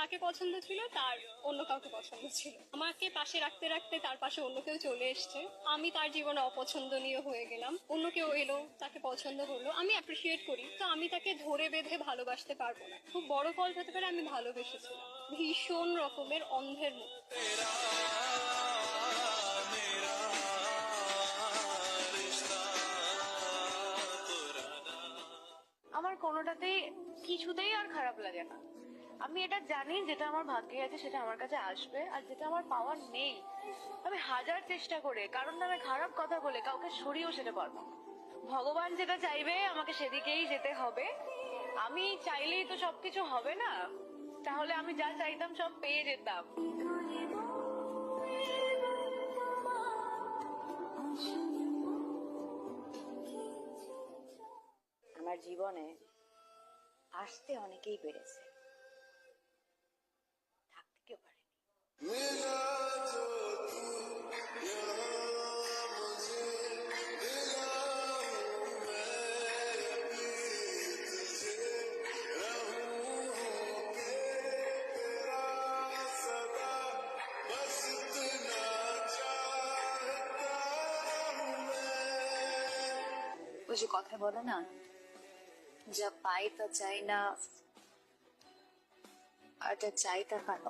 যাকে পছন্দ ছিল তার অন্য কাউকে পছন্দ ছিল। আমাকে পাশে রাখতে রাখতে তার পাশে অন্য কেউ চলে এসছে। আমি তার জীবনে অপছন্দনীয় হয়ে গেলাম। অন্য কেউ এলো, তাকে পছন্দ হলো, আমি অ্যাপ্রিসিয়েট করি, তো আমি তাকে ধরে বেঁধে ভালোবাসতে পারবো না। খুব বড় ফল হতে পারে আমি ভালোবেসেছিলাম ভীষণ রকমের অন্ধের মতো। আমার কোনোটাতেই কিছুতেই আর খারাপ লাগে না। আমি এটা জানি যেটা আমার ভাগ্যে আছে সেটা আমার কাছে আসবে, আর যেটা আমার পাওয়ার নেই আমি হাজার চেষ্টা করে কারণ নামে খারাপ কথা বলে কাউকে সরিয়েও সেটা পারবো না। ভগবান যেটা চাইবে আমাকে সেদিকেই যেতে হবে। আমি চাইলেই তো সবকিছু হবে না, তাহলে আমি যা চাইতাম সব পেয়ে যেতাম। আমার জীবনে আসতে অনেকেই পেরেছে, থাকতে কেউ পারেনি। ওই যে কথা বলে না, যা পাই তা চাই না, আর যা চাই তা পাই।